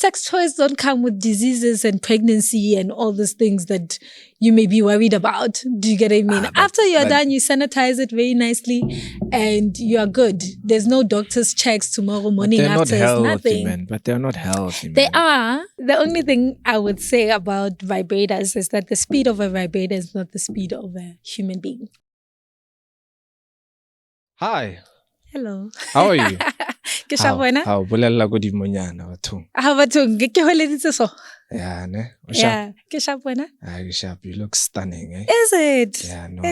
sex toys don't come with diseases and pregnancy and all these things that you may be worried about. Do you get what I mean? After you're done, you sanitize it very nicely and you're good. There's no doctor's checks tomorrow morning after. They're not healthy, nothing. man. But they're not healthy, man. They are. The only thing I would say about vibrators is that the speed of a vibrator is not the speed of a human being. Hi. Hello. How are you? Ke sharp wena? How? Bolella go di monyana bathong. How bathong ke holeditse so? Yeah, ne? Yeah, ke sharp wena? You sharp. You look stunning, eh? Is it? Yeah, no.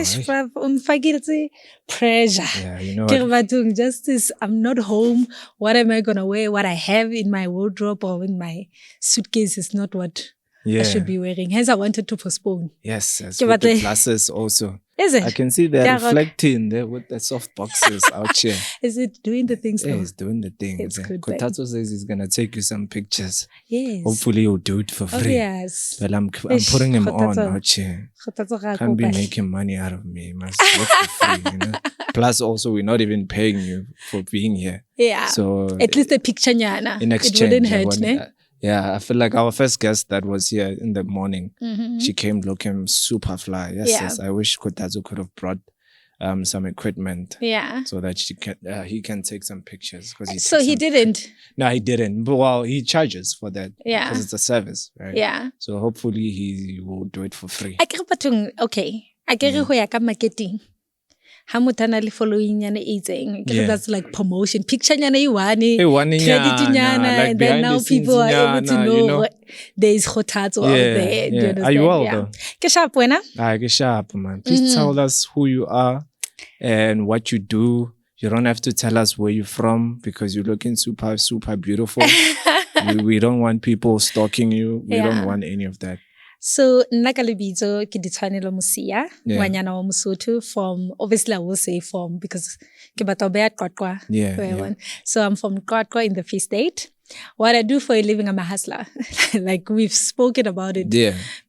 Pressure. Yeah, you know Ke what? bathong justice. I'm not home. What am I gonna wear? What I have in my wardrobe or in my suitcase is not what I should be wearing. Hence, I wanted to postpone. Yes, with the glasses also. Is it? I can see they're reflecting there with the soft boxes out here. Is it doing the things? Yeah, it's doing the thing. It's good. Kotatso says he's going to take you some pictures. Yes. Hopefully you'll do it for free. Yes. Well, I'm putting him on out here. Can't be making money out of me. Must work for free, you know? Plus also, we're not even paying you for being here. Yeah. So at least a picture nyana. In exchange. It wouldn't hurt, yeah, I feel like our first guest that was here in the morning, she came looking super fly. Yes, I wish Kotatsu could have brought some equipment. Yeah. So that he can take some pictures. So he didn't? No, he didn't. But, well, he charges for that. Yeah. Because it's a service, right? Yeah. So hopefully he will do it for free. Okay. I get it marketing. Ha motho le following yana e itseng. That's like promotion. Picture nyana credit nyana, and then now people are able to know there is Kotatso out there. Do you understand? Are you well though? Ke sharp wena? Ke sharp, man. Please tell us who you are and what you do. You don't have to tell us where you're from because you're looking super, super beautiful. We don't want people stalking you. We don't want any of that. So, nna ka lebitso ke Ditshwanelo Musia, ngwanyana wa Mosotho from, obviously I will say from because ke batla ho beha Qwaqwa. Yeah. So I'm from Qwaqwa in the Free State. What I do for a living, I'm a hustler. Like we've spoken about it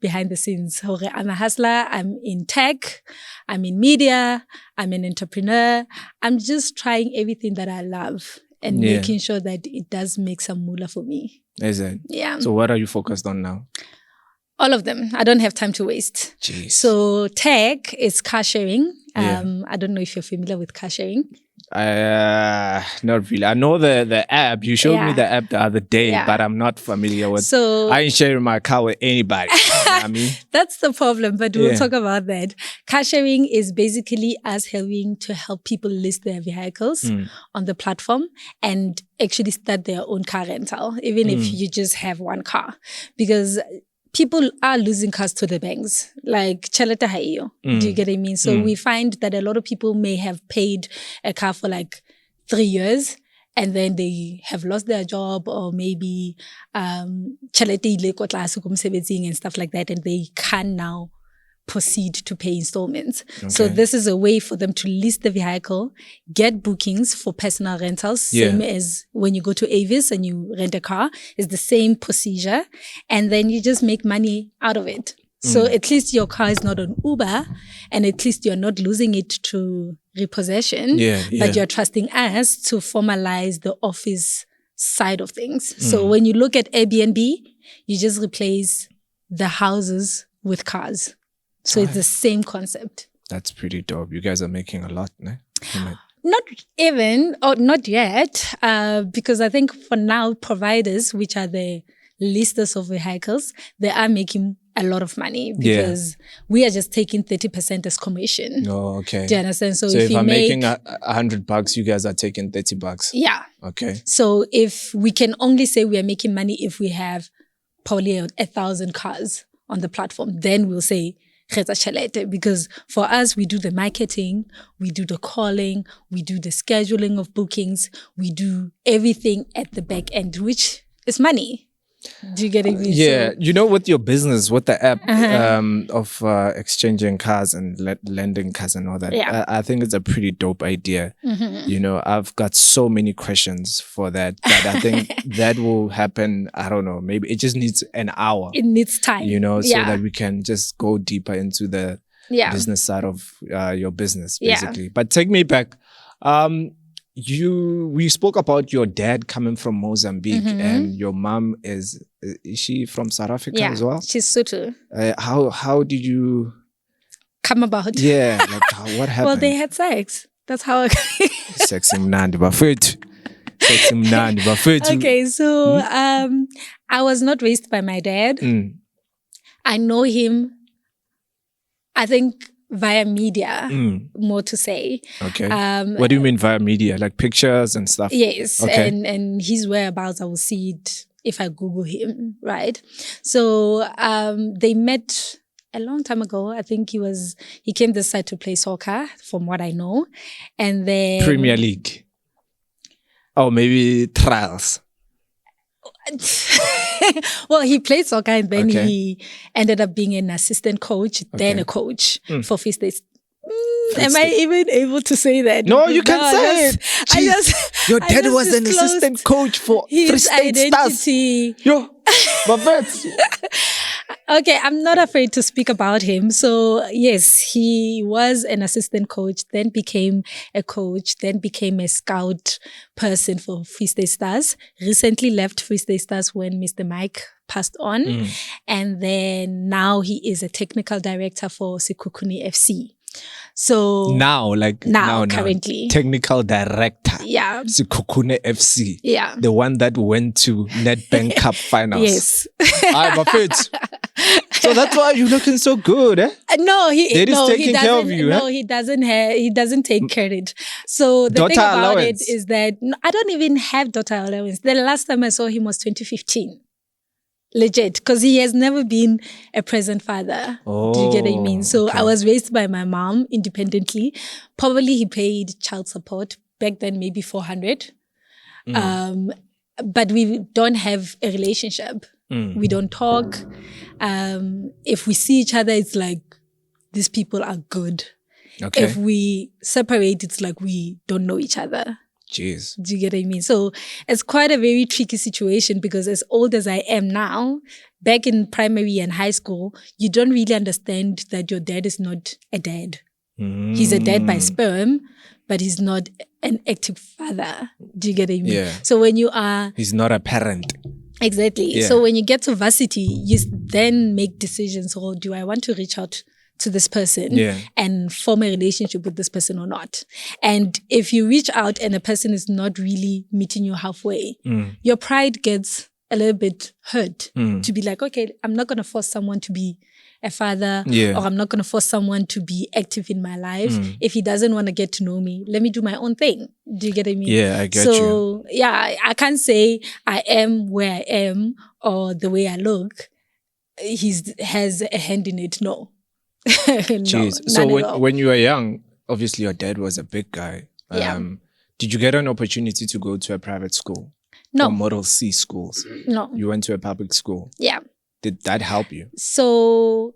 behind the scenes. I'm a hustler. I'm in tech. I'm in media. I'm an entrepreneur. I'm just trying everything that I love and making sure that it does make some moolah for me. Is it? Yeah. So what are you focused on now? All of them. I don't have time to waste. Jeez. So tech is car sharing. I don't know if you're familiar with car sharing. Not really. I know the app. You showed me the app the other day, but I'm not familiar with. So I ain't sharing my car with anybody. You know what I mean? That's the problem, but we'll talk about that. Car sharing is basically us helping to help people list their vehicles on the platform and actually start their own car rental, even if you just have one car, because people are losing cars to the banks, like chelete haiyo. Do you get what I mean? So we find that a lot of people may have paid a car for like 3 years and then they have lost their job or maybe chelete ile ko tlase ko mosebetsing and stuff like that, and they can now proceed to pay installments. Okay. So this is a way for them to list the vehicle, get bookings for personal rentals, same as when you go to Avis and you rent a car. It's the same procedure. And then you just make money out of it. So at least your car is not on Uber and at least you're not losing it to repossession, but you're trusting us to formalize the office side of things. So when you look at Airbnb, you just replace the houses with cars. So it's the same concept. That's pretty dope. You guys are making a lot, ne? Not even, or not yet, because I think for now, providers, which are the listers of vehicles, they are making a lot of money because we are just taking 30% as commission. Oh, okay. Do you understand? So if I'm making $100, you guys are taking $30. Yeah. Okay. So if we can only say we are making money if we have probably 1,000 cars on the platform, then we'll say because for us, we do the marketing, we do the calling, we do the scheduling of bookings, we do everything at the back end, which is money. Do you get it? Yeah. You know, with your business, with the app of exchanging cars and lending cars and all that, I think it's a pretty dope idea. You know, I've got so many questions for that I think that will happen. I don't know. Maybe it just needs an hour. It needs time. You know, so that we can just go deeper into the business side of your business, basically. But take me back. we spoke about your dad coming from Mozambique, and your mom is she from South Africa as well? She's Sotho. How did you come about? Yeah, like what happened? Well, they had sex. That's how. Sexy mnandi bafethu. Sexy mnandi bafethu. Okay, so I was not raised by my dad. I know him, I think, via media, more to say. Okay. What do you mean via media? Like pictures and stuff? Yes. Okay. And his whereabouts, I will see it if I Google him, right? So they met a long time ago. I think he came this side to play soccer, from what I know. And then Premier League. Oh, maybe trials. Well, he played soccer and then he ended up being an assistant coach, then a coach for Free State. Am I even able to say that? No, you can say it. Your dad was an assistant coach for Free State Stars. Yo, Babette. Okay, I'm not afraid to speak about him. So yes, he was an assistant coach, then became a coach, then became a scout person for Free State Stars. Recently left Free State Stars when Mr. Mike passed on. And then now he is a technical director for Sekhukhune FC. So now currently technical director. Yeah. Sekhukhune FC. Yeah. The one that went to Nedbank Cup finals. Yes. So that's why you're looking so good, eh? No, he doesn't take credit. So the thing about it is that I don't even have daughter allowance. The last time I saw him was 2015. Legit, because he has never been a present father. Do you get what I mean? So I was raised by my mom independently. Probably he paid child support back then, maybe 400. But we don't have a relationship. We don't talk. If we see each other, it's like these people are good. Okay. If we separate, it's like we don't know each other. Jeez. Do you get what I mean? So it's quite a very tricky situation because as old as I am now, back in primary and high school, you don't really understand that your dad is not a dad. He's a dad by sperm, but he's not an active father. Do you get what I mean? Yeah. So when you are... He's not a parent. Exactly. Yeah. So when you get to varsity, you then make decisions. Oh, do I want to reach out to this person and form a relationship with this person or not? And if you reach out and a person is not really meeting you halfway, your pride gets a little bit hurt to be like, okay, I'm not going to force someone to be a father or I'm not going to force someone to be active in my life. If he doesn't want to get to know me, let me do my own thing. Do you get what I mean? Yeah, I get you. So, yeah, I can't say I am where I am or the way I look. He has a hand in it. No. Jeez. So when you were young, obviously your dad was a big guy. Did you get an opportunity to go to a private school? No. Or Model C schools? No. You went to a public school? Yeah. Did that help you? So,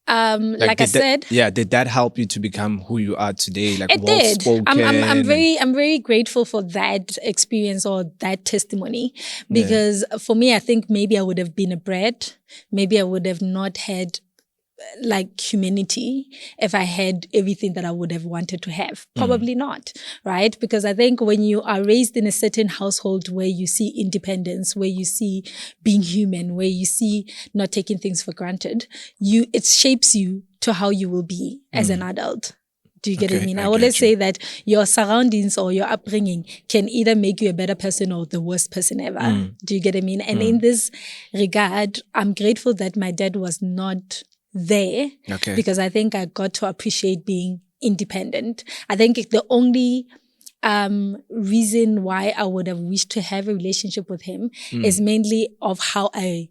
like I said, did that help you to become who you are today? Like it did. I'm very grateful for that experience or that testimony because for me, I think maybe I would have been a brat. Maybe I would have not had like humanity if I had everything that I would have wanted to have. Probably not, right? Because I think when you are raised in a certain household where you see independence, where you see being human, where you see not taking things for granted, it shapes you to how you will be as an adult. Do you get what I mean? I always say that your surroundings or your upbringing can either make you a better person or the worst person ever. Do you get what I mean? And in this regard, I'm grateful that my dad was not there because I think I got to appreciate being independent. I think the only reason why I would have wished to have a relationship with him is mainly of how I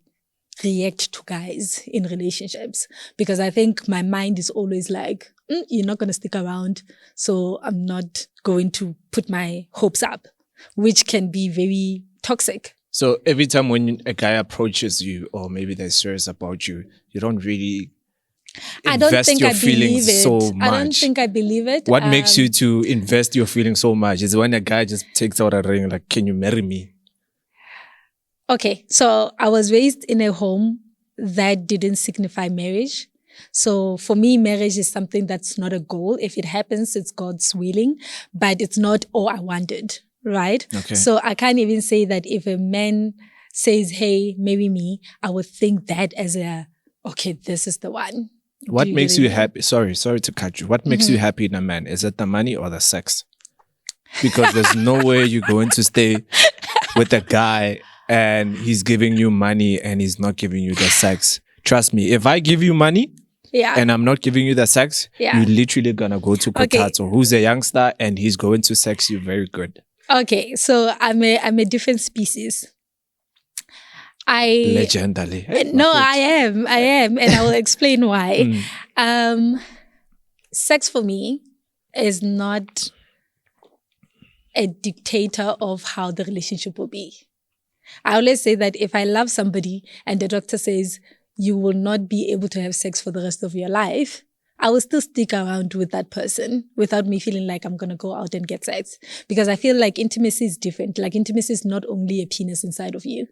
react to guys in relationships, because I think my mind is always like, you're not going to stick around, so I'm not going to put my hopes up, which can be very toxic. So every time when a guy approaches you or maybe they're serious about you, you don't really invest your feelings so much. I don't think I believe it. What makes you to invest your feelings so much is when a guy just takes out a ring like, can you marry me? Okay, so I was raised in a home that didn't signify marriage. So for me, marriage is something that's not a goal. If it happens, it's God's willing, but it's not, oh, I want it, right? Okay. So I can't even say that if a man says, hey, marry me, I would think that as okay, this is the one. What makes you happy? Sorry to cut you. What makes you happy in a man? Is it the money or the sex? Because there's no way you're going to stay with a guy and he's giving you money and he's not giving you the sex. Trust me, if I give you money and I'm not giving you the sex, you're literally going to go to Kotatso, who's a youngster, and he's going to sex you very good. Okay, so I'm a different species. Legendary. No, I am, and I will explain why. Sex for me is not a dictator of how the relationship will be. I always say that if I love somebody and the doctor says you will not be able to have sex for the rest of your life, I will still stick around with that person without me feeling like I'm going to go out and get sex. Because I feel like intimacy is different. Like intimacy is not only a penis inside of you.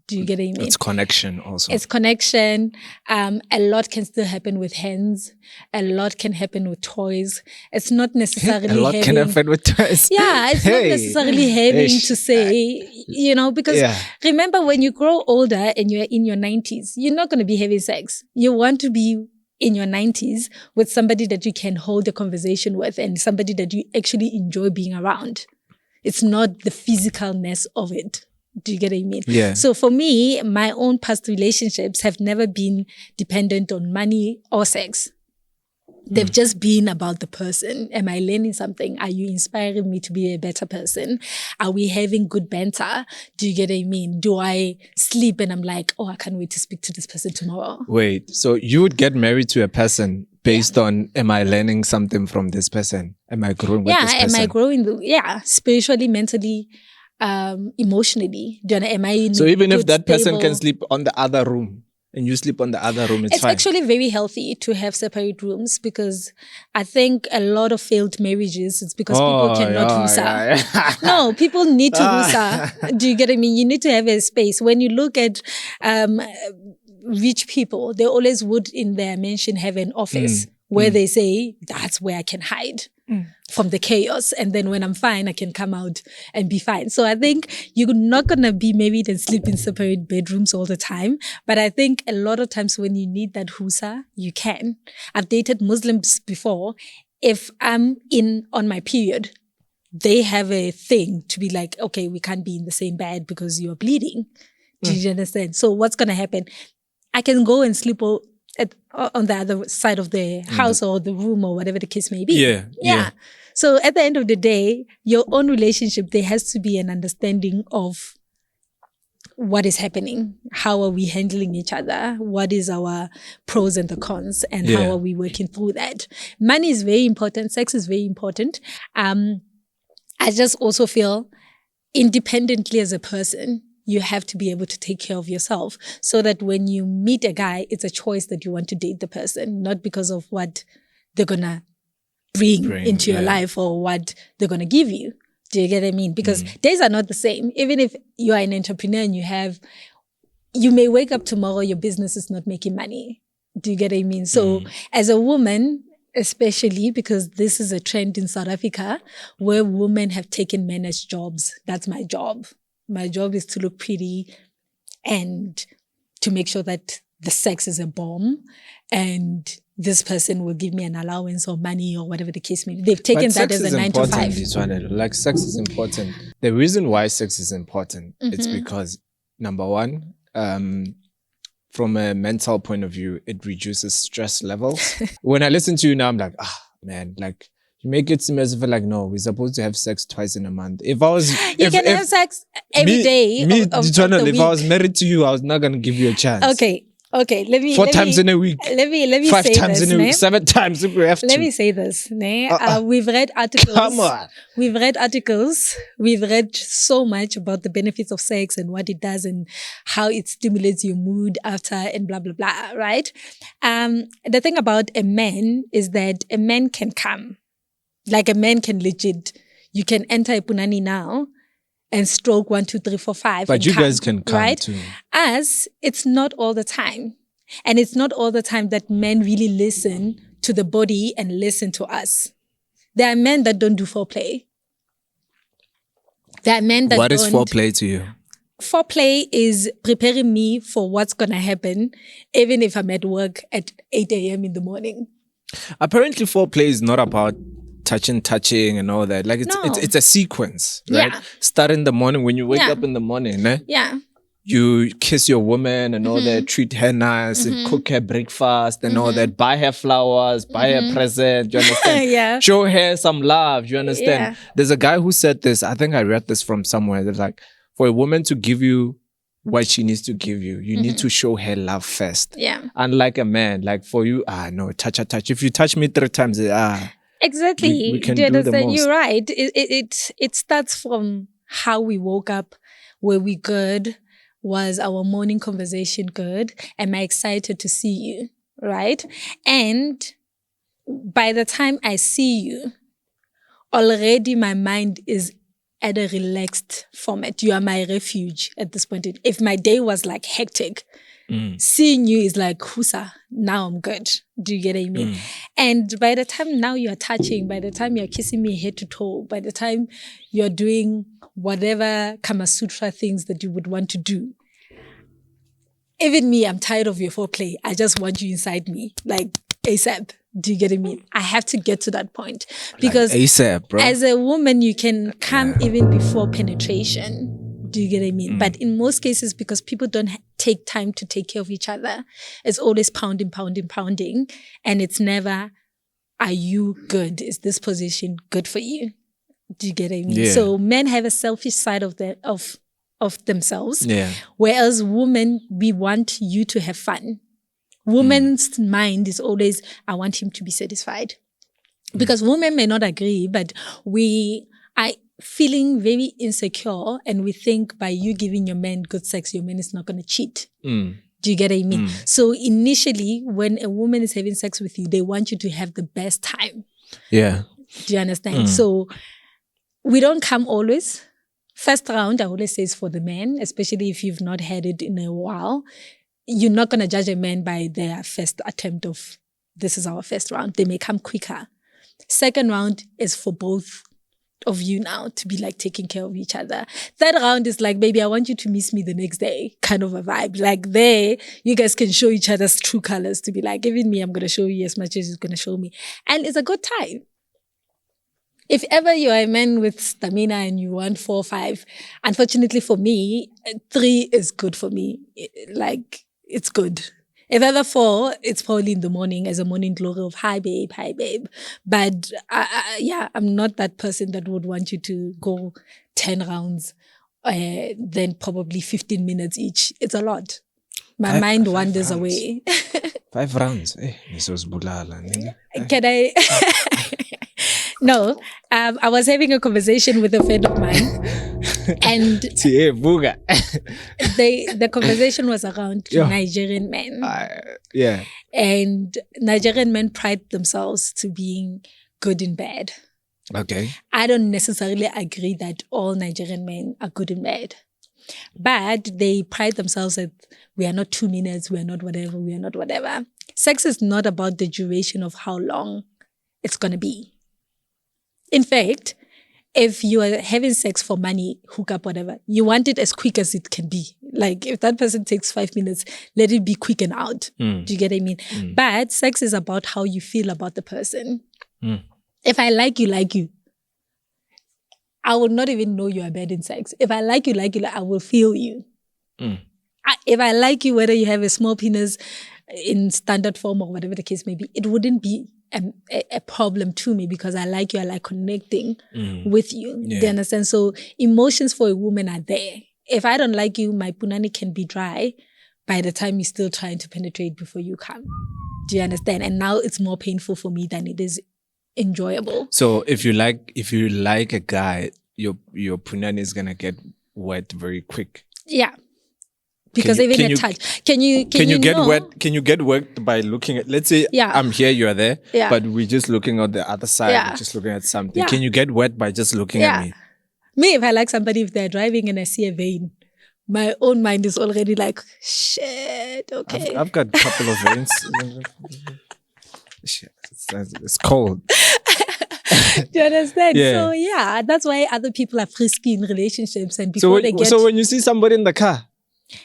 Do you get what I mean? It's connection also. It's connection. A lot can still happen with hands. A lot can happen with toys. It's not necessarily a lot can happen with toys. Yeah, it's not necessarily having to say, because remember when you grow older and you're in your 90s, you're not going to be having sex. You want to be in your 90s with somebody that you can hold a conversation with and somebody that you actually enjoy being around. It's not the physicalness of it. Do you get what I mean? Yeah. So for me, my own past relationships have never been dependent on money or sex. They've just been about the person. Am I learning something? Are you inspiring me to be a better person? Are we having good banter? Do you get what I mean? Do I sleep and I'm like, oh, I can't wait to speak to this person tomorrow? Wait, so you would get married to a person based on, am I learning something from this person? Am I growing with this person? Am I growing? Spiritually, mentally, emotionally. Am I so even if that person can sleep on the other room and you sleep on the other room, it's fine. It's actually very healthy to have separate rooms because I think a lot of failed marriages, it's because people cannot husa. No, people need to husa. Do you get what I mean? You need to have a space. When you look at rich people, they always would in their mansion have an office where they say, that's where I can hide from the chaos. And then when I'm fine, I can come out and be fine. So I think you're not going to be married and sleep in separate bedrooms all the time. But I think a lot of times when you need that husa, you can. I've dated Muslims before. If I'm on my period, they have a thing to be like, okay, we can't be in the same bed because you're bleeding. Do you understand? So what's going to happen? I can go and sleep on the other side of the house or the room or whatever the case may be. Yeah. So at the end of the day, your own relationship, there has to be an understanding of what is happening. How are we handling each other? What is our pros and the cons? And how are we working through that? Money is very important. Sex is very important. I just also feel independently as a person, you have to be able to take care of yourself so that when you meet a guy, it's a choice that you want to date the person, not because of what they're going to bring into your life or what they're going to give you. Do you get what I mean? Because days are not the same. Even if you are an entrepreneur and you may wake up tomorrow, your business is not making money. Do you get what I mean? So as a woman, especially because this is a trend in South Africa where women have taken men as jobs. That's my job. My job is to look pretty and to make sure that the sex is a bomb and this person will give me an allowance or money or whatever the case may be. They've taken that as a 9 to 5. Ditshwanelo. Like sex is important. The reason why sex is important, it's because number one, from a mental point of view, it reduces stress levels. When I listen to you now, I'm like, man, like you make it seem as if like, no, we're supposed to have sex twice in a month. If I was, you can have sex every day. If I was married to you, I was not gonna give you a chance. Okay. Let me 4 times in a week. Let me 5 say times this, in a week. 7 times if we have to. Let me say this. We've read articles. Come on. We've read articles. We've read so much about the benefits of sex and what it does and how it stimulates your mood after and blah, blah, blah, right? The thing about a man is that a man can come. Like a man can legit, you can enter a punani now and stroke 1, 2, 3, 4, 5. But you guys can come right? too. As it's not all the time. And it's not all the time that men really listen to the body and listen to us. There are men that don't do foreplay. There are men that What is foreplay to you? Foreplay is preparing me for what's going to happen, even if I'm at work at 8 a.m. in the morning. Apparently, foreplay is not about touching and all that. Like it's a sequence, right? Yeah. Start in the morning when you wake up in the morning. Yeah. You kiss your woman and all that, treat her nice, and cook her breakfast and all that, buy her flowers, buy her present, you understand? Yeah. Show her some love, you understand? Yeah. There's a guy who said this, I think I read this from somewhere, that's like, for a woman to give you what she needs to give you, you need to show her love first. Yeah. Unlike a man, like for you, no, touch. If you touch me 3 times, Exactly. we can do you do the understand? most. You're right. It starts from how we woke up. Were we good? Was our morning conversation good? Am I excited to see you? Right? And by the time I see you, already my mind is at a relaxed format. You are my refuge at this point. If my day was like hectic, seeing you is like, Husa, now I'm good. Do you get what I mean? And by the time now you're touching, by the time you're kissing me head to toe, by the time you're doing whatever Kama Sutra things that you would want to do, even me, I'm tired of your foreplay. I just want you inside me, like ASAP. Do you get what I mean? I have to get to that point. Because like ASAP, bro. As a woman, you can come even before penetration. Do you get what I mean? But in most cases, because people don't take time to take care of each other, it's always pounding. And it's never, are you good? Is this position good for you? Do you get what I mean? Yeah. So men have a selfish side of themselves. Yeah. Whereas women, we want you to have fun. Woman's mind is always, I want him to be satisfied. Because women may not agree, but we are feeling very insecure and we think by you giving your man good sex, your man is not going to cheat. Do you get what I mean? So initially, when a woman is having sex with you, they want you to have the best time. Yeah. Do you understand? So we don't come always. First round, I always say is for the man, especially if you've not had it in a while. You're not going to judge a man by their first attempt of, this is our first round. They may come quicker. Second round is for both of you now to be like taking care of each other. Third round is like, baby, I want you to miss me the next day, kind of a vibe. Like there, you guys can show each other's true colors to be like, even me, I'm going to show you as much as you're going to show me. And it's a good time. If ever you're a man with stamina and you want 4 or 5, unfortunately for me, 3 is good for me. Like, it's good. If ever 4, it's probably in the morning as a morning glory of, hi babe. But I'm not that person that would want you to go 10 rounds, then probably 15 minutes each. It's a lot. My mind wanders away. 5 rounds. Can I? No, I was having a conversation with a friend of mine, and the conversation was around Nigerian men. And Nigerian men pride themselves to being good in bed. Okay. I don't necessarily agree that all Nigerian men are good in bed, but they pride themselves that we are not 2 minutes, we are not whatever. Sex is not about the duration of how long it's going to be. In fact, if you are having sex for money, hookup, whatever, you want it as quick as it can be. Like if that person takes 5 minutes, let it be quick and out. Do you get what I mean? But sex is about how you feel about the person. If I like you, I will not even know you are bad in sex. If I like you, I will feel you. If I like you, whether you have a small penis in standard form or whatever the case may be, it wouldn't be a problem to me because I like you, I like connecting with you. Do you understand? So emotions for a woman are there. If I don't like you, my punani can be dry by the time you're still trying to penetrate before you come. Do you understand? And now it's more painful for me than it is enjoyable. So if you like a guy, your punani is gonna get wet very quick. Yeah. Because even a touch. Can you get wet? Can you get wet by looking at, let's say I'm here, you're there, but we're just looking on the other side, we're just looking at something. Yeah. Can you get wet by just looking at me? Me, if I like somebody, if they're driving and I see a vein, my own mind is already like, shit, okay. I've got a couple of veins. Shit, it's cold. Do you understand? Yeah. So yeah, that's why other people are frisky in relationships, and before So when you see somebody in the car,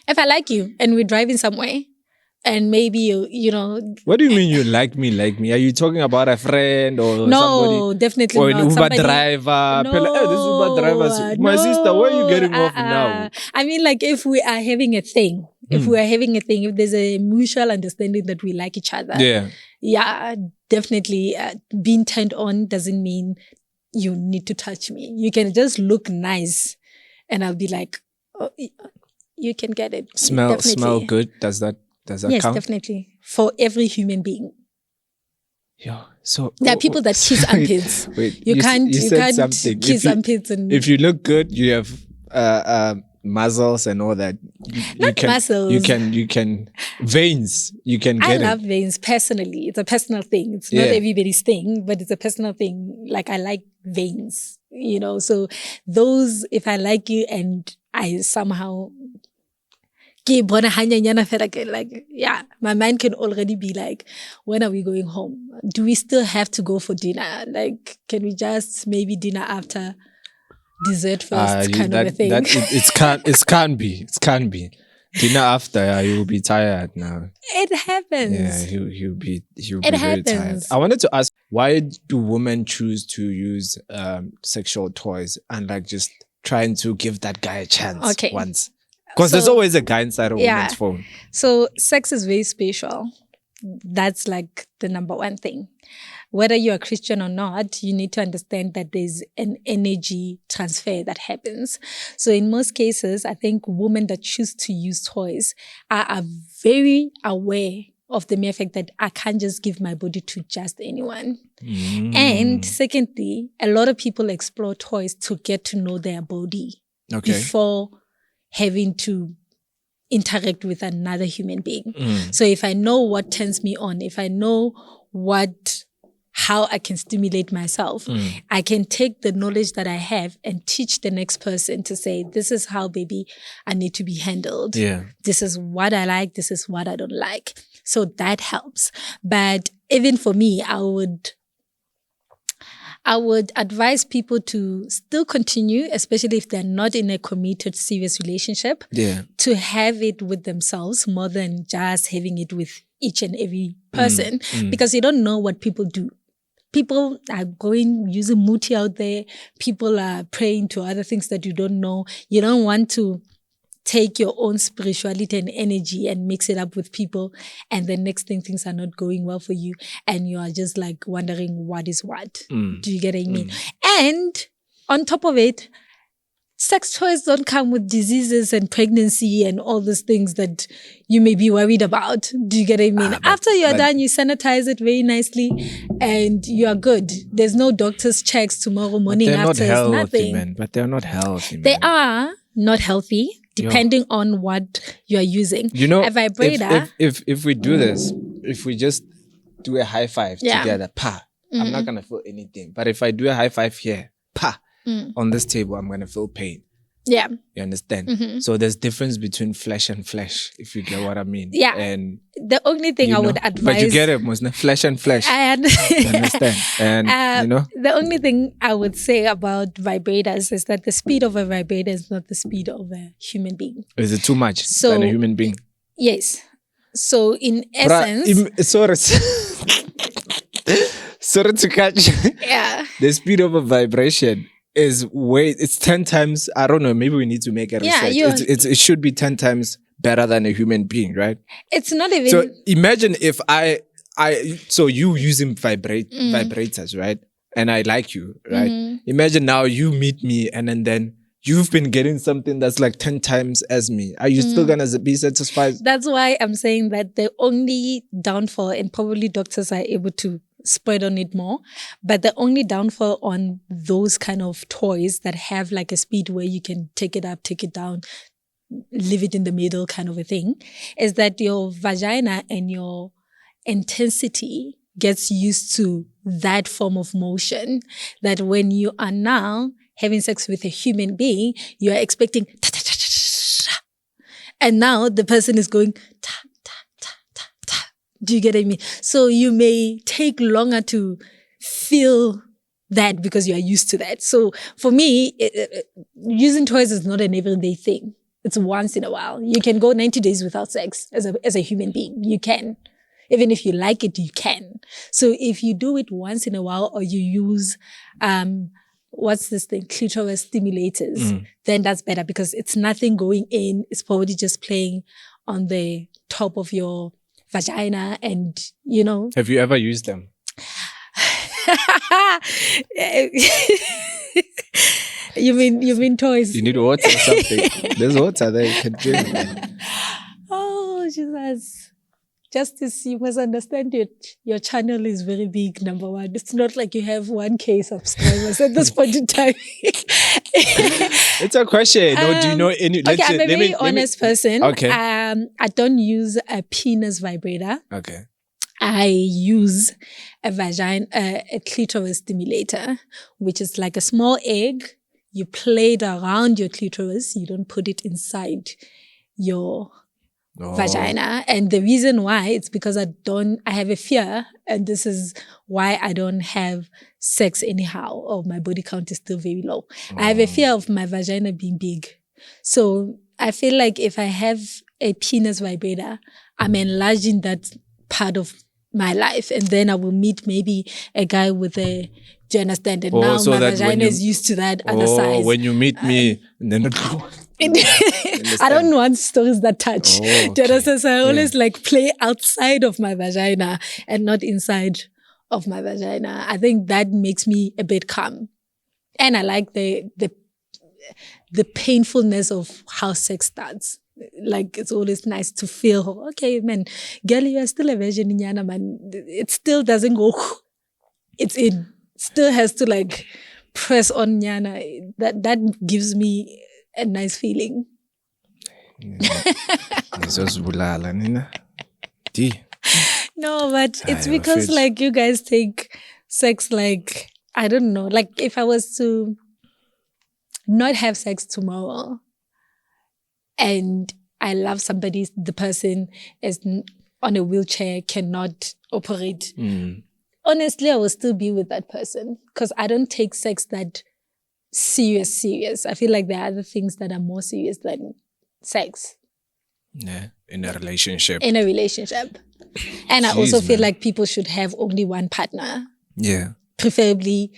if I like you and we're driving somewhere, and maybe you know. What do you mean you like me? Are you talking about a friend or no, somebody? Definitely or not. an Uber Somebody, driver? no, This Uber driver, my sister, where are you getting off now? I mean, like if we are having a thing, if there's a mutual understanding that we like each other, yeah, definitely. Being turned on doesn't mean you need to touch me. You can just look nice, and I'll be like, oh, you can get it. Smell good. Does that yes, count? Definitely. For every human being. Yeah. So there are people that kiss armpits. Wait, you can't something. kiss armpits. And if you look good, you have muscles and all that. Muscles. You can veins. You can get I love veins personally. It's a personal thing. It's not everybody's thing, but it's a personal thing. Like I like veins, you know. So those, if I like you and I somehow like, yeah, my mind can already be like, when are we going home? Do we still have to go for dinner? Like, can we just maybe dinner after dessert first kind of a thing? It can't be. Dinner after, you will be tired now. It happens. Yeah, he'll be very tired. I wanted to ask, why do women choose to use sexual toys and like just trying to give that guy a chance once? Because there's always a guy inside a woman's phone. So sex is very special. That's like the number one thing. Whether you're a Christian or not, you need to understand that there's an energy transfer that happens. So in most cases, I think women that choose to use toys are very aware of the mere fact that I can't just give my body to just anyone. And secondly, a lot of people explore toys to get to know their body before having to interact with another human being. So if I know what turns me on, if I know how I can stimulate myself, I can take the knowledge that I have and teach the next person to say, this is how, baby, I need to be handled. Yeah. This is what I like. This is what I don't like. So that helps. But even for me, I would advise people to still continue, especially if they're not in a committed, serious relationship, to have it with themselves more than just having it with each and every person, because you don't know what people do. People are using muti out there. People are praying to other things that you don't know. You don't want to take your own spirituality and energy and mix it up with people, and the next thing, things are not going well for you, and you are just like wondering what is what. Do you get what I mean? And on top of it, sex toys don't come with diseases and pregnancy and all those things that you may be worried about. Do you get what I mean? After you're done, you sanitize it very nicely and you are good. There's no doctor's checks tomorrow morning after. They're not healthy, nothing. man. But they're not healthy, man. They are not healthy, depending on what you are using. You know, a vibrator. If we do this, if we just do a high five together, I'm not gonna feel anything. But if I do a high five here, on this table, I'm gonna feel pain. Yeah. You understand? So there's difference between flesh and flesh, if you get what I mean. Yeah. And the only thing I would advise, but you get it, Musna, flesh and flesh. I you understand? And the only thing I would say about vibrators is that the speed of a vibrator is not the speed of a human being. Is it too much than a human being? Yes. So in essence, sorry to catch. Yeah. The speed of a vibration it's 10 times, I don't know, maybe we need to make a research. It should be 10 times better than a human being, right? It's not even. So imagine if so you using vibrators, right? And I like you, right? Imagine now you meet me and then you've been getting something that's like 10 times as me. Are you still gonna be satisfied? That's why I'm saying that the only downfall, and probably doctors are able to spread on it more, but the only downfall on those kind of toys that have like a speed where you can take it up, take it down, leave it in the middle kind of a thing, is that your vagina and your intensity gets used to that form of motion, that when you are now having sex with a human being, you are expecting And now the person is going, ta, ta, ta, ta, ta. Do you get what I mean? So you may take longer to feel that because you are used to that. So for me, using toys is not an everyday thing. It's once in a while. You can go 90 days without sex as a human being. You can. Even if you like it, you can. So if you do it once in a while, or you use, what's this thing? Clitoris stimulators, then that's better because it's nothing going in. It's probably just playing on the top of your vagina and, you know. Have you ever used them? You mean toys? You need water or something. There's water there you can drink. Oh, Jesus. Justice, you must understand your channel is very big, number one. It's not like you have 1K subscribers at this point in time. It's a question. No, do you know any? Okay, I'm a very honest person. Okay. I don't use a penis vibrator. Okay. I use a clitoris stimulator, which is like a small egg. You play it around your clitoris. You don't put it inside your vagina. And the reason why, it's because I have a fear, and this is why I don't have sex anyhow, or my body count is still very low. I have a fear of my vagina being big. So I feel like if I have a penis vibrator, I'm enlarging that part of my life, and then I will meet maybe a guy with a, do you understand? And now so my vagina is used to that other size. When you meet me, then I don't want stories that touch. Okay. Do you understand? So I always like play outside of my vagina and not inside of my vagina. I think that makes me a bit calm. And I like the painfulness of how sex starts. Like, it's always nice to feel, okay, man, girl, you are still a virgin in Yana, man. It still doesn't go, it's in. Still has to like press on Yana. That gives me a nice feeling. No, but it's because like you guys take sex like, I don't know, like if I was to not have sex tomorrow and I love somebody, the person is on a wheelchair, cannot operate. Honestly, I will still be with that person because I don't take sex that serious. I feel like there are other things that are more serious than sex. Yeah, in a relationship. And I also feel like people should have only one partner. Yeah. Preferably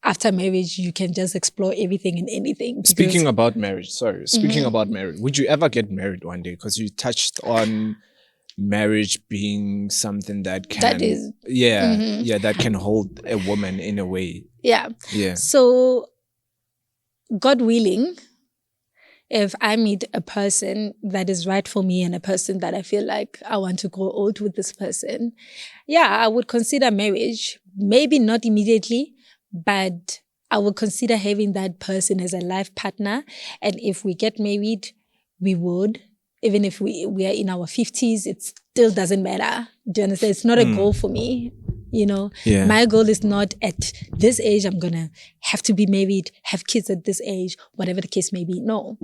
after marriage, you can just explore everything and anything. Speaking about marriage, would you ever get married one day? Because you touched on marriage being something that can... That is... that can hold a woman in a way. Yeah. Yeah. So, God willing, if I meet a person that is right for me and a person that I feel like I want to grow old with this person, I would consider marriage. Maybe not immediately, but I would consider having that person as a life partner. And if we get married, we would. Even if we are in our 50s, it still doesn't matter. Do you understand? It's not a goal for me. You know, my goal is not at this age, I'm going to have to be married, have kids at this age, whatever the case may be. No.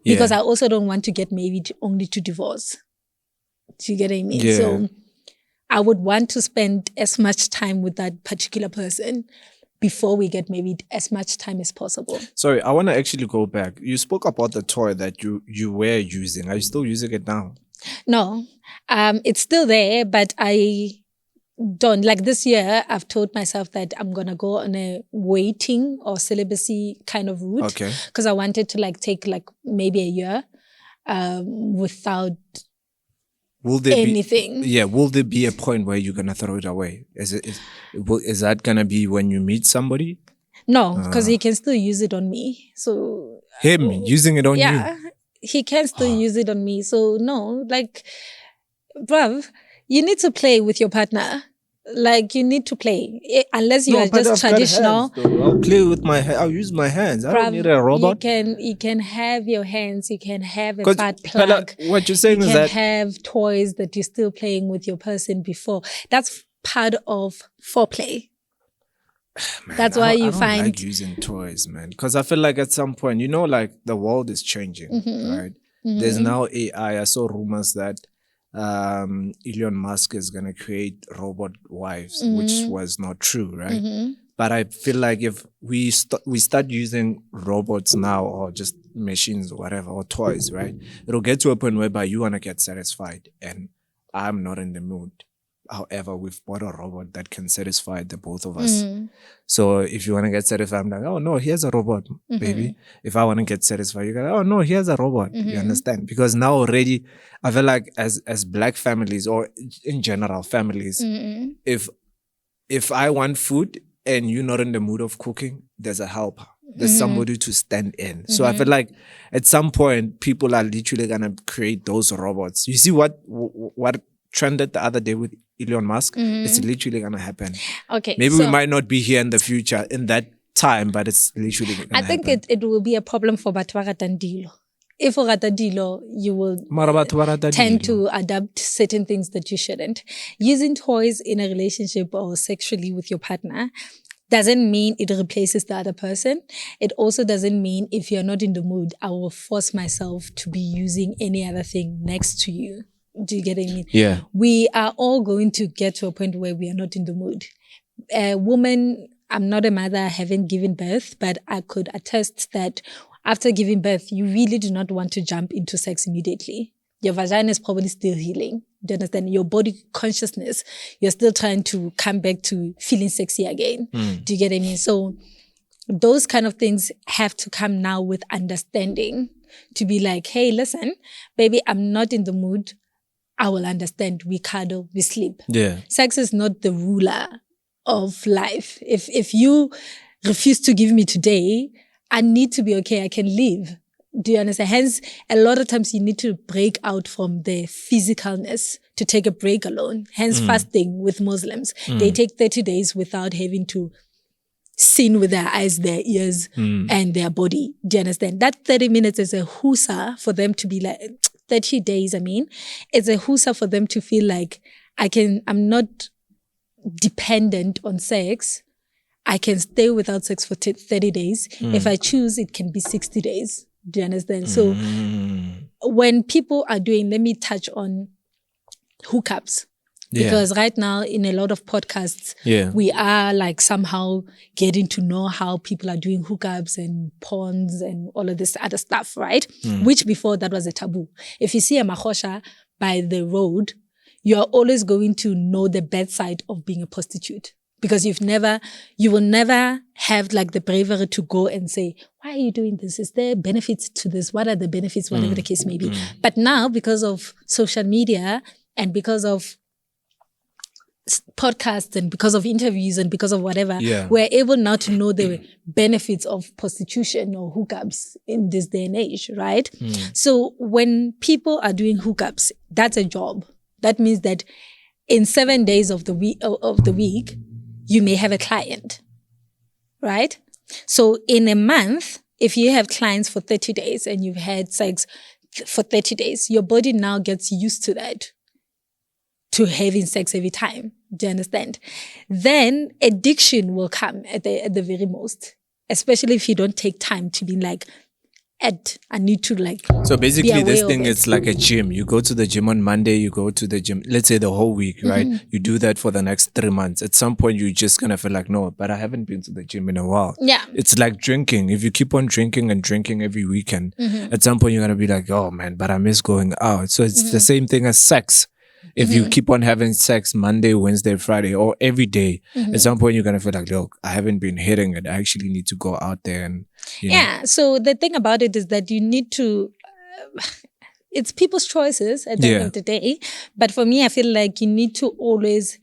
Because I also don't want to get married only to divorce. Do you get what I mean? Yeah. So I would want to spend as much time with that particular person before we get married, as much time as possible. Sorry, I want to actually go back. You spoke about the toy that you were using. Are you still using it now? No. It's still there, but I don't. Like this year, I've told myself that I'm going to go on a waiting or celibacy kind of route. Okay. Because I wanted to like take like maybe a year without anything. Will there be a point where you're going to throw it away? Is that going to be when you meet somebody? No, because he can still use it on me. So him using it on you? Yeah, he can still use it on me. So no, like, bruv, you need to play with your partner. Like, you need to play. Unless you are just traditional. I'll play with my hands. I'll use my hands. I don't need a robot. You can have your hands. You can have a butt plug. What you're saying is that... You can have toys that you're still playing with your person before. That's part of foreplay. Man, that's why you find... I don't like using toys, man. Because I feel like at some point, you know, like the world is changing, right? There's now AI. I saw rumors that Elon Musk is going to create robot wives, which was not true, right? But I feel like if we start using robots now, or just machines or whatever, or toys, right? It'll get to a point whereby you want to get satisfied and I'm not in the mood. However, we've bought a robot that can satisfy the both of us. So if you want to get satisfied, I'm like, oh no, here's a robot, baby. If I want to get satisfied, you go, oh no, here's a robot. You understand? Because now already, I feel like as Black families, or in general families, if I want food and you're not in the mood of cooking, there's a helper. There's somebody to stand in. So I feel like at some point, people are literally gonna create those robots. You see what trended the other day with Elon Musk? It's literally gonna happen. Okay. Maybe we might not be here in the future in that time, but it's literally gonna happen. I think it will be a problem for batho ba ratang dilo. If for rata dilo, you will tend to adapt certain things that you shouldn't. Using toys in a relationship or sexually with your partner doesn't mean it replaces the other person. It also doesn't mean if you're not in the mood, I will force myself to be using any other thing next to you. Do you get what I mean? Yeah. We are all going to get to a point where we are not in the mood. A woman, I'm not a mother, I haven't given birth, but I could attest that after giving birth, you really do not want to jump into sex immediately. Your vagina is probably still healing. Do you understand? Your body consciousness, you're still trying to come back to feeling sexy again. Do you get what I mean? So those kind of things have to come now with understanding, to be like, hey, listen, baby, I'm not in the mood. I will understand. We cuddle, we sleep. Yeah. Sex is not the ruler of life. If you refuse to give me today, I need to be okay. I can leave. Do you understand? Hence, a lot of times you need to break out from the physicalness to take a break alone. Hence, fasting with Muslims. They take 30 days without having to sin with their eyes, their ears, and their body. Do you understand? That 30 minutes is a husa for them to be like, 30 days, it's a husa for them to feel like I'm not dependent on sex. I can stay without sex for 30 days. If I choose, it can be 60 days. Do you understand? So when people are doing, let me touch on hookups. Because right now in a lot of podcasts, we are like somehow getting to know how people are doing hookups and porns and all of this other stuff, right? Which before that was a taboo. If you see a mahosha by the road, you're always going to know the bad side of being a prostitute. Because you will never have like the bravery to go and say, why are you doing this? Is there benefits to this? What are the benefits? Whatever the case may be. But now, because of social media and because of podcasts and because of interviews and because of whatever, we're able now to know the benefits of prostitution or hookups in this day and age, right? So when people are doing hookups, that's a job. That means that in 7 days of the week, you may have a client, right? So in a month, if you have clients for 30 days and you've had sex for 30 days, your body now gets used to that, to having sex every time. Do you understand? Then addiction will come at the very most, especially if you don't take time to be like, I need to like. So basically this thing is like a gym. You go to the gym on Monday, you go to the gym, let's say the whole week, right? You do that for the next 3 months. At some point, you're just going to feel like, no, but I haven't been to the gym in a while. Yeah. It's like drinking. If you keep on drinking and drinking every weekend, at some point, you're going to be like, oh man, but I miss going out. So it's the same thing as sex. If you keep on having sex Monday, Wednesday, Friday, or every day, at some point you're going to feel like, look, I haven't been hitting it. I actually need to go out there and, you know. So the thing about it is that you need to, it's people's choices at the end of the day. But for me, I feel like you need to always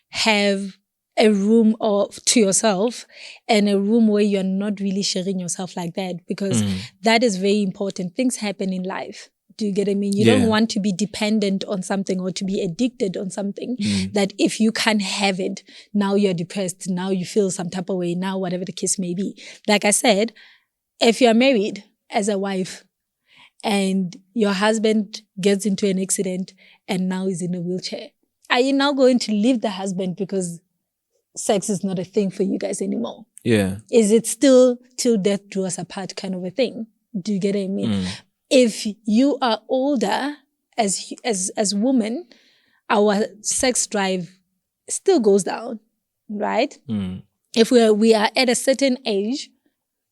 have a room to yourself and a room where you're not really sharing yourself like that, because that is very important. Things happen in life. Do you get what I mean? You don't want to be dependent on something or to be addicted on something that if you can't have it, now you're depressed, now you feel some type of way, now whatever the case may be. Like I said, if you're married as a wife and your husband gets into an accident and now is in a wheelchair, are you now going to leave the husband because sex is not a thing for you guys anymore? Yeah. Is it still till death do us apart kind of a thing? Do you get what I mean? If you are older, as women, our sex drive still goes down, right? If we are at a certain age,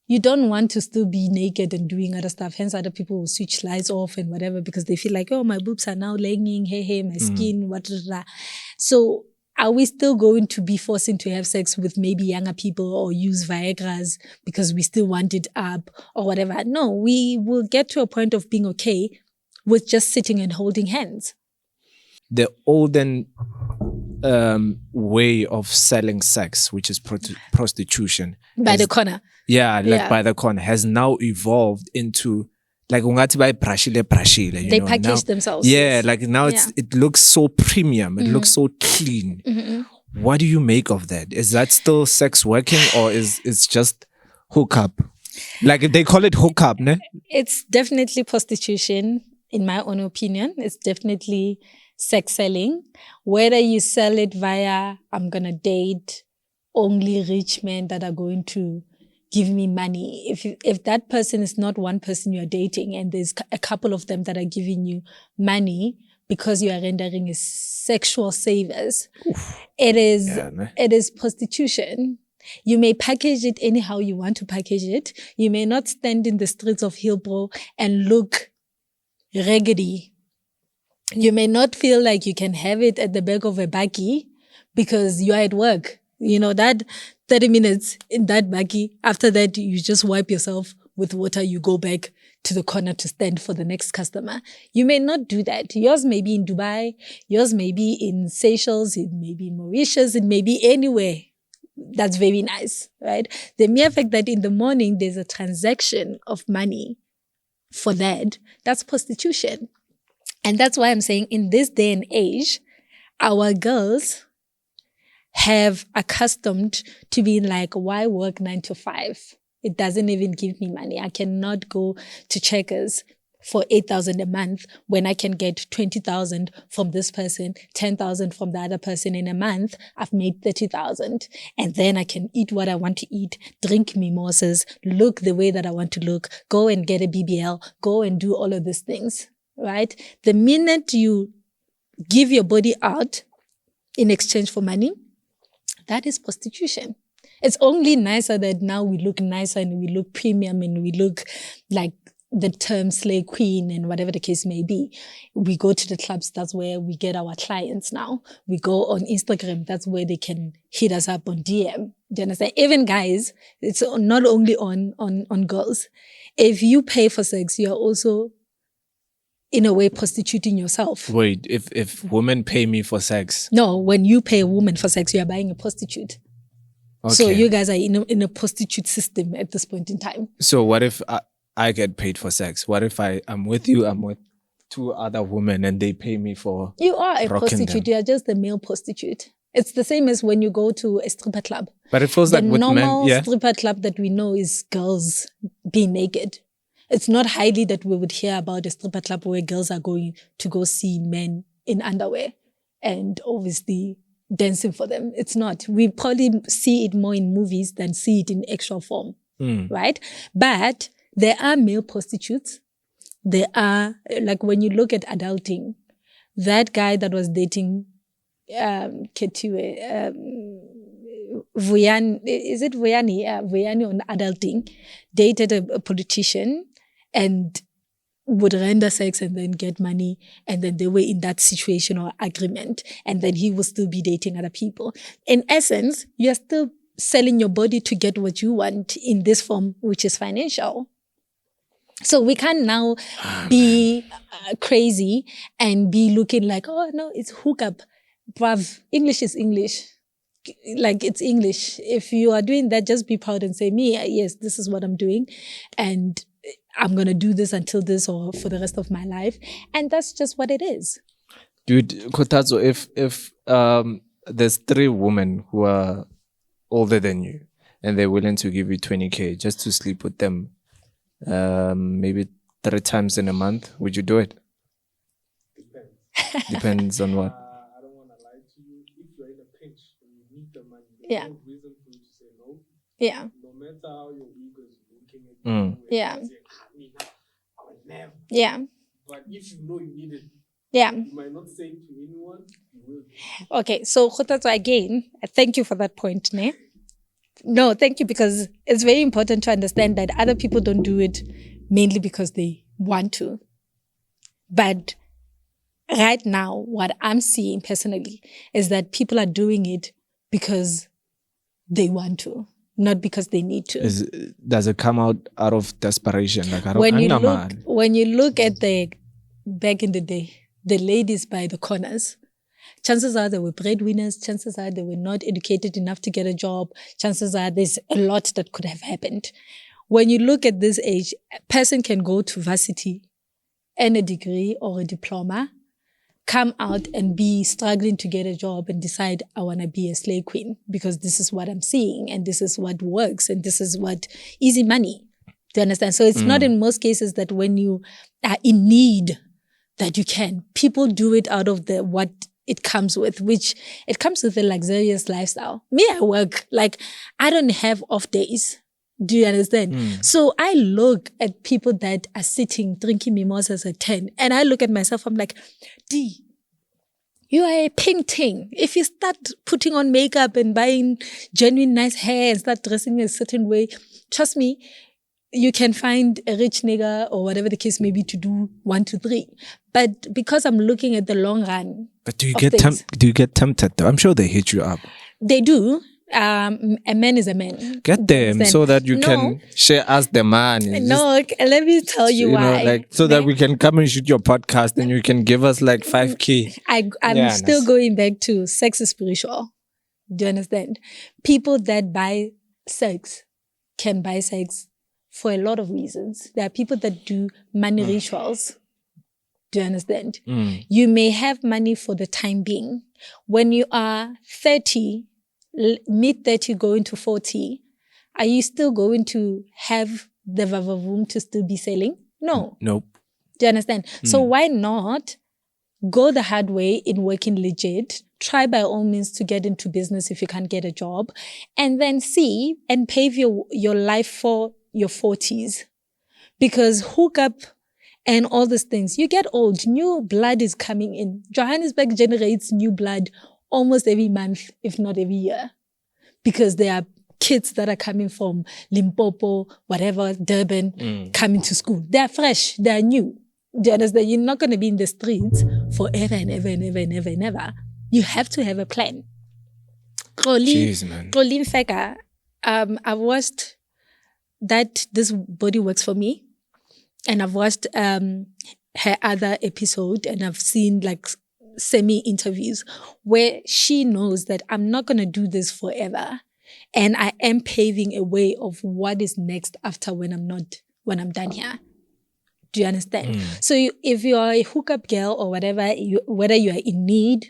you don't want to still be naked and doing other stuff. Hence, other people will switch lights off and whatever because they feel like, oh, my boobs are now langing, hey, my skin, what. So are we still going to be forcing to have sex with maybe younger people or use Viagras because we still want it up or whatever? No, we will get to a point of being okay with just sitting and holding hands. The olden way of selling sex, which is prostitution. By the corner. Yeah, by the corner, has now evolved into like ungati by brashile. They package now, themselves. Yeah, like now it looks so premium. It looks so clean. What do you make of that? Is that still sex working or is it's just hookup? Like they call it hookup, ne? It's definitely prostitution, in my own opinion. It's definitely sex selling. Whether you sell it via, I'm going to date only rich men that are going to give me money. If that person is not one person you're dating and there's a couple of them that are giving you money because you are rendering as sexual savers, it is prostitution. You may package it anyhow you want to package it. You may not stand in the streets of Hillbrow and look raggedy. You may not feel like you can have it at the back of a bakkie because you're at work. You know, that 30 minutes in that bakkie, after that, you just wipe yourself with water, you go back to the corner to stand for the next customer. You may not do that. Yours may be in Dubai, yours may be in Seychelles, it may be in Mauritius, it may be anywhere. That's very nice, right? The mere fact that in the morning there's a transaction of money for that's prostitution. And that's why I'm saying in this day and age, our girls have accustomed to being like, why work 9 to 5? It doesn't even give me money. I cannot go to Checkers for 8,000 a month when I can get 20,000 from this person, 10,000 from the other person in a month. I've made 30,000 and then I can eat what I want to eat, drink mimosas, look the way that I want to look, go and get a BBL, go and do all of these things, right? The minute you give your body out in exchange for money, that is prostitution. It's only nicer that now we look nicer and we look premium and we look like the term slay queen and whatever the case may be. We go to the clubs, that's where we get our clients now. We go on Instagram, that's where they can hit us up on DM. Do you understand? Even guys, it's not only on girls. If you pay for sex, you're also in a way prostituting yourself. Wait, if women pay me for sex? No, when you pay a woman for sex, you are buying a prostitute. Okay. So you guys are in a prostitute system at this point in time. So what if I get paid for sex? What if I'm with you, I'm with 2 other women and they pay me for You are a prostitute. You are just a male prostitute. It's the same as when you go to a stripper club. But it feels like with men, the normal stripper club that we know is girls being naked. It's not highly that we would hear about a stripper club where girls are going to go see men in underwear and obviously dancing for them. It's not. We probably see it more in movies than see it in actual form, right? But there are male prostitutes. There are, like when you look at adulting, that guy that was dating Ketiwe, Vuyani, is it Vuyani? Yeah, Vuyani on adulting, dated a politician and would render sex and then get money. And then they were in that situation or agreement. And then he will still be dating other people. In essence, you're still selling your body to get what you want in this form, which is financial. So we can't now be crazy and be looking like, oh, no, it's hookup. Bruv, English is English. Like, it's English. If you are doing that, just be proud and say, yes, this is what I'm doing. And I'm going to do this until this or for the rest of my life. And that's just what it is. Dude, Kotatso, if there's 3 women who are older than you and they're willing to give you 20K just to sleep with them, maybe 3 times in a month, would you do it? Depends on what? I don't want to lie to you. If you're in a pinch and you need the money, there's no reason for you to say no. Yeah. No matter how your ego is looking at you. Yeah. Never. Yeah. But if you know you need it, Yeah. you might not say it to anyone. You will. Okay. So Khothatso, again, thank you for that point, ne? No, thank you, because it's very important to understand that other people don't do it mainly because they want to. But right now, what I'm seeing personally is that people are doing it because they want to, not because they need to. Does it come out of desperation? Like, I don't When you look at the back in the day, the ladies by the corners, chances are they were breadwinners, chances are they were not educated enough to get a job, chances are there's a lot that could have happened. When you look at this age, a person can go to varsity, earn a degree or a diploma, come out and be struggling to get a job and decide, I want to be a slave queen because this is what I'm seeing and this is what works and this is what easy money. Do you understand? So it's not in most cases that when you are in need that you can. People do it out of what it comes with, which it comes with a luxurious lifestyle. Me, I work, like I don't have off days. Do you understand? So I look at people that are sitting, drinking mimosas at 10, and I look at myself, I'm like, D, you are a pink thing. If you start putting on makeup and buying genuine nice hair and start dressing a certain way, trust me, you can find a rich nigga or whatever the case may be to do 1, 2, 3. But because I'm looking at the long run. But do you get tempted though? I'm sure they hit you up. They do. A man is a man. Get them so that you can share as the man. No, let me tell you why. That we can come and shoot your podcast and you can give us like 5K. I'm still going back to sex is spiritual. Do you understand? People that buy sex can buy sex for a lot of reasons. There are people that do money rituals. Do you understand? You may have money for the time being. When you are 30, mid-30 going to 40, are you still going to have the vavavoom to still be selling? No. Nope. Do you understand? So why not go the hard way in working legit, try by all means to get into business if you can't get a job, and then see and pave your life for your 40s. Because hookup and all these things, you get old, new blood is coming in. Johannesburg generates new blood almost every month, if not every year. Because there are kids that are coming from Limpopo, whatever, Durban, coming to school. They're fresh, they're new. Do you understand? You're not going to be in the streets forever and ever and ever and ever and ever. You have to have a plan. Jeez, man. Colleen Feka, I've watched that This Body Works For Me. And I've watched her other episode and I've seen like semi-interviews where she knows that I'm not going to do this forever. And I am paving a way of what is next after when I'm done here. Do you understand? So if you are a hookup girl or whatever, whether you are in need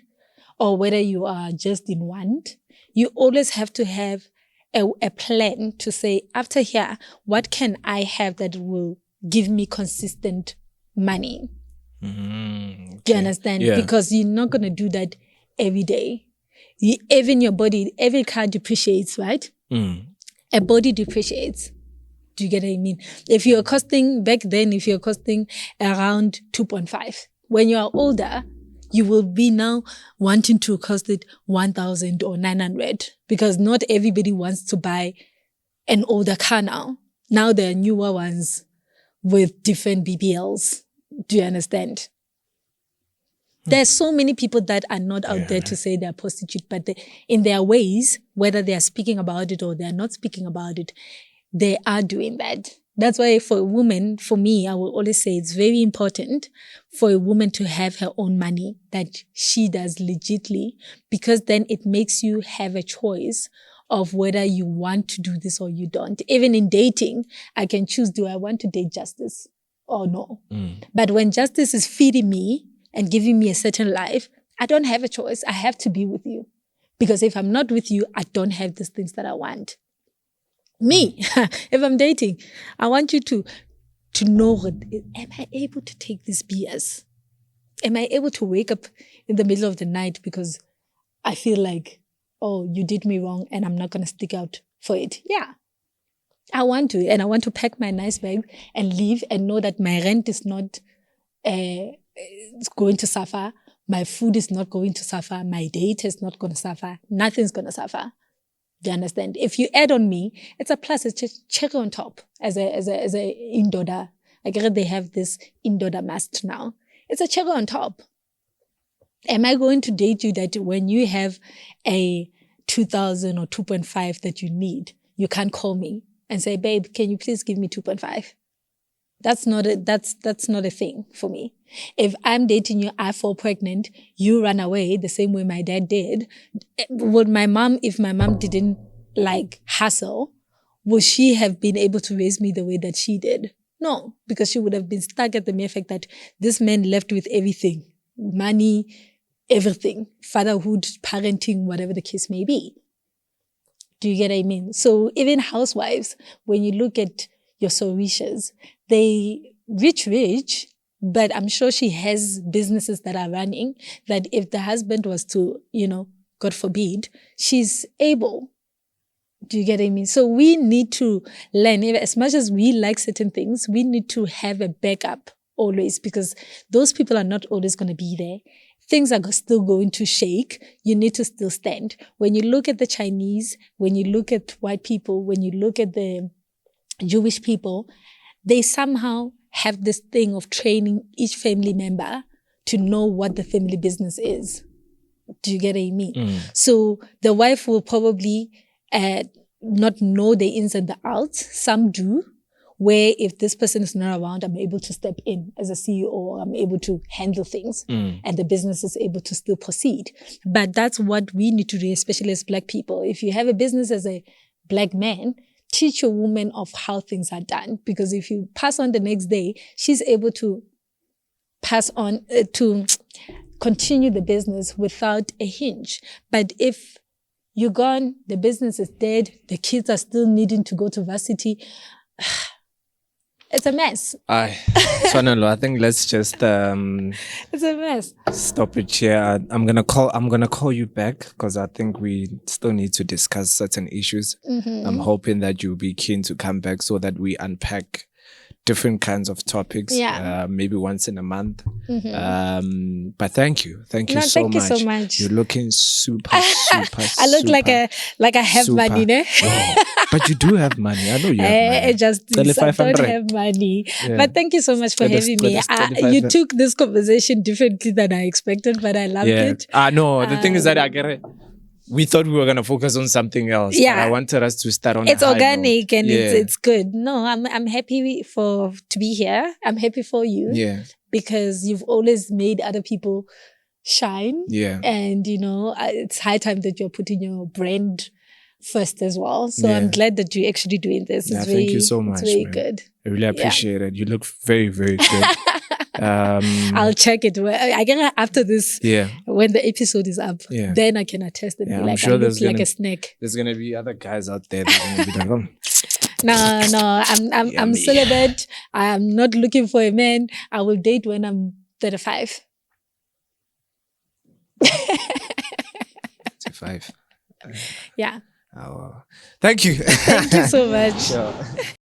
or whether you are just in want, you always have to have a plan to say, after here, what can I have that will give me consistent money? Okay. Do you understand? Yeah. Because you're not going to do that every day. Even your body, every car depreciates, right? A body depreciates. Do you get what I mean? If you're costing around 2.5, when you are older, you will be now wanting to cost it 1,000 or 900 because not everybody wants to buy an older car now. Now there are newer ones with different BBLs. Do you understand? There's so many people that are not out there to say they're prostitute, but in their ways, whether they are speaking about it or they're not speaking about it, they are doing that. That's why for a woman, for me, I will always say it's very important for a woman to have her own money that she does legitly, because then it makes you have a choice of whether you want to do this or you don't. Even in dating, I can choose, do I want to date Justice or no? But when Justice is feeding me and giving me a certain life, I don't have a choice. I have to be with you. Because if I'm not with you, I don't have these things that I want. Me, if I'm dating, I want you to know, am I able to take this BS? Am I able to wake up in the middle of the night because I feel like, oh, you did me wrong and I'm not going to stick out for it? Yeah. I want to. And I want to pack my nice bag and leave and know that my rent is not it's going to suffer. My food is not going to suffer. My date is not going to suffer. Nothing's going to suffer. Do you understand? If you add on me, it's a plus. It's just cherry on top as a indoda. I get they have this indoda must now. It's a cherry on top. Am I going to date you that when you have a 2,000 or 2.5 that you need, you can't call me and say, babe, can you please give me 2.5? That's not a thing for me. If I'm dating you, I fall pregnant, you run away the same way my dad did. If my mom didn't hustle, would she have been able to raise me the way that she did? No, because she would have been stuck at the mere fact that this man left with everything, money, everything, fatherhood, parenting, whatever the case may be. Do you get what I mean? So even housewives, when you look at your Sorishas, they rich, but I'm sure she has businesses that are running that if the husband was to, God forbid, she's able. Do you get what I mean? So we need to learn, as much as we like certain things, we need to have a backup always, because those people are not always going to be there. Things are still going to shake. You need to still stand. When you look at the Chinese, when you look at white people, when you look at the Jewish people, they somehow have this thing of training each family member to know what the family business is. Do you get what I mean? So the wife will probably not know the ins and the outs. Some do, where if this person is not around, I'm able to step in as a CEO, or I'm able to handle things and the business is able to still proceed. But that's what we need to do, especially as Black people. If you have a business as a Black man, teach your woman of how things are done. Because if you pass on the next day, she's able to pass on, to continue the business without a hinge. But if you're gone, the business is dead, the kids are still needing to go to varsity, it's a mess. Ditshwanelo, I think let's just it's a mess. Stop it here. I'm gonna call you back because I think we still need to discuss certain issues. I'm hoping that you'll be keen to come back so that we unpack different kinds of topics. Maybe once in a month. But thank you so thank much. You so much. You're looking super. I look like I have super. money, ne? Wow. But you do have money. I know you have money. I don't have money. Yeah. But thank you so much for having me. You took this conversation differently than I expected, but I loved it. No, the thing is that I get it. We thought we were going to focus on something else. Yeah. I wanted us to start on it's a high organic note. And it's good. No, I'm happy to be here. I'm happy for you. Yeah. Because you've always made other people shine. Yeah. And, it's high time that you're putting your brand first as well. So I'm glad that you're actually doing this. Thank you so much. It's very good. I really appreciate it. You look very, very good. I'll check it. I get after this. Yeah. When the episode is up, then I can attest and be like, I look like a snake. There's gonna be other guys out there that are gonna be like, No. I'm celibate. I'm not looking for a man. I will date when I'm 35. 35. Yeah. Oh, thank you. Thank you so much. Sure.